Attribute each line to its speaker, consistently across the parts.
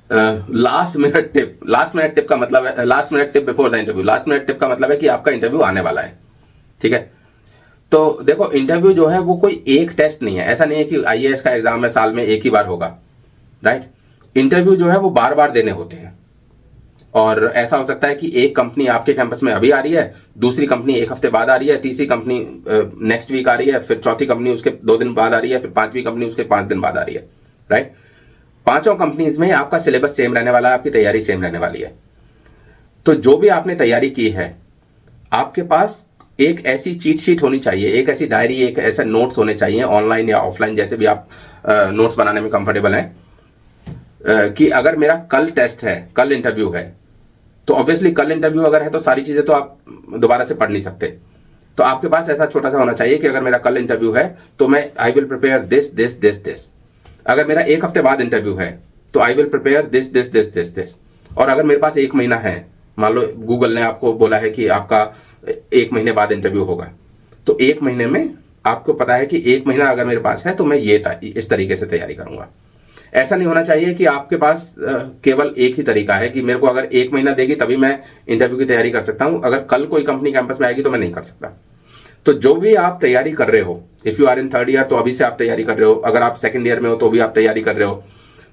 Speaker 1: Last minute tip का मतलब है last minute tip before the interview. Last minute tip का मतलब है कि आपका इंटरव्यू आने वाला है, ठीक है। तो देखो, इंटरव्यू जो है वो कोई एक टेस्ट नहीं है। ऐसा नहीं है कि आईएएस का एग्जाम है साल में एक ही बार होगा, राइट। इंटरव्यू जो है वो बार बार देने होते हैं। और ऐसा हो सकता है कि एक कंपनी आपके कैंपस में अभी आ रही है, दूसरी कंपनी एक हफ्ते बाद आ रही है, तीसरी कंपनी नेक्स्ट वीक आ रही है, फिर चौथी कंपनी उसके 2 दिन बाद आ रही है, फिर पांचवी कंपनी उसके 5 दिन बाद आ रही है, राइट। पांचों कंपनीज में आपका सिलेबस सेम रहने वाला है, आपकी तैयारी सेम रहने वाली है। तो जो भी आपने तैयारी की है, आपके पास एक ऐसी चीट शीट होनी चाहिए, एक ऐसी डायरी, एक ऐसा नोट्स होने चाहिए, ऑनलाइन या ऑफलाइन जैसे भी आप नोट्स बनाने में कंफर्टेबल हैं, कि अगर मेरा कल टेस्ट है, कल इंटरव्यू है, तो ऑब्वियसली कल इंटरव्यू अगर है तो सारी चीजें तो आप दोबारा से पढ़ नहीं सकते। तो आपके पास ऐसा छोटा सा होना चाहिए कि अगर मेरा कल इंटरव्यू है तो मैं I will prepare this this this this. अगर मेरा एक हफ्ते बाद इंटरव्यू है तो I will prepare this this this this this. और अगर मेरे पास 1 महीना है, मान लो गूगल ने आपको बोला है कि आपका 1 महीने बाद इंटरव्यू होगा, तो 1 महीने में आपको पता है कि 1 महीना अगर मेरे पास है तो मैं ये इस तरीके से तैयारी करूंगा। ऐसा नहीं होना चाहिए कि आपके पास केवल एक ही तरीका है कि मेरे को अगर 1 महीना देगी तभी मैं इंटरव्यू की तैयारी कर सकता हूं, अगर कल कोई कंपनी कैंपस में आएगी तो मैं नहीं कर सकता। तो जो भी आप तैयारी कर रहे हो, if you are in 3rd year तो अभी से आप तैयारी कर रहे हो, अगर आप 2nd ईयर में हो तो भी आप तैयारी कर रहे हो,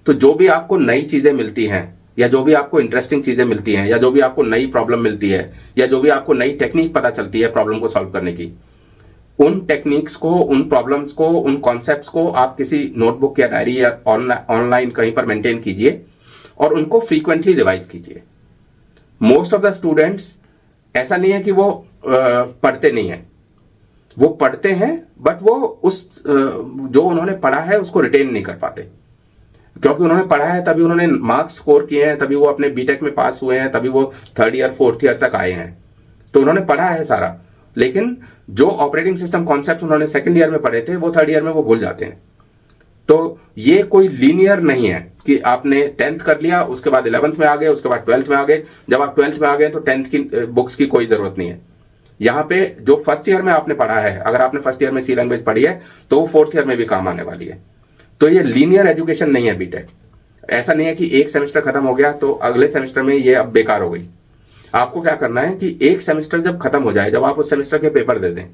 Speaker 1: तो जो भी आपको नई चीजें मिलती हैं, या जो भी आपको इंटरेस्टिंग चीजें मिलती हैं, या जो भी आपको नई प्रॉब्लम मिलती है, या जो भी आपको नई टेक्निक पता चलती है प्रॉब्लम को सॉल्व करने की, उन टेक्निक्स को, उन प्रॉब्लम्स को, उन कॉन्सेप्ट्स को आप किसी नोटबुक या डायरी या ऑनलाइन कहीं पर मेंटेन कीजिए और उनको फ्रीक्वेंटली रिवाइज कीजिए। मोस्ट ऑफ द स्टूडेंट्स, ऐसा नहीं है कि वो पढ़ते नहीं है, वो पढ़ते हैं, बट वो उस जो उन्होंने पढ़ा है उसको रिटेन नहीं कर पाते, क्योंकि उन्होंने पढ़ा है तभी उन्होंने मार्क्स स्कोर किए हैं, तभी वो अपने बीटेक में पास हुए हैं, तभी वो 3rd ईयर 4th ईयर तक आए हैं। तो उन्होंने पढ़ा है सारा, लेकिन जो ऑपरेटिंग सिस्टम कॉन्सेप्ट उन्होंने 2nd ईयर में पढ़े थे वो 3rd ईयर में वो भूल जाते हैं। तो ये कोई लीनियर नहीं है कि आपने 10th कर लिया, उसके बाद 11th में आ गए, उसके बाद 12th में आ गए। जब आप 12th में आ गए तो 10th की बुक्स की कोई जरूरत नहीं है। यहाँ पे जो 1st ईयर में आपने पढ़ा है, अगर आपने 1st ईयर में सी लैंग्वेज पढ़ी है तो वो 4th ईयर में भी काम आने वाली है। तो ये लीनियर एजुकेशन नहीं है बीटेक। ऐसा नहीं है कि एक सेमेस्टर खत्म हो गया तो अगले सेमेस्टर में ये अब बेकार हो गई। आपको क्या करना है कि एक सेमेस्टर जब खत्म हो जाए, जब आप उस सेमेस्टर के पेपर दे दें,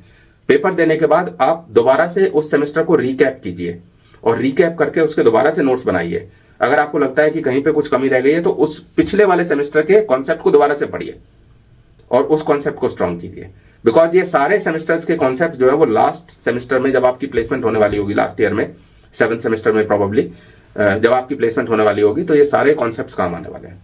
Speaker 1: पेपर देने के बाद आप दोबारा से उस सेमेस्टर को रिकैप कीजिए और रिकैप करके उसके दोबारा से नोट्स बनाइए। अगर आपको लगता है कि कहीं पे कुछ कमी रह गई है तो उस पिछले वाले सेमेस्टर के कॉन्सेप्ट को दोबारा से पढ़िए और उस कॉन्सेप्ट को स्ट्रॉन्ग कीजिए। बिकॉज ये सारे सेमेस्टर्स के कॉन्सेप्ट जो है वो लास्ट सेमेस्टर में जब आपकी प्लेसमेंट होने वाली होगी, लास्ट ईयर में 7th सेमेस्टर में प्रॉबली जब आपकी प्लेसमेंट होने वाली होगी, तो ये सारे कॉन्सेप्ट्स काम आने वाले हैं।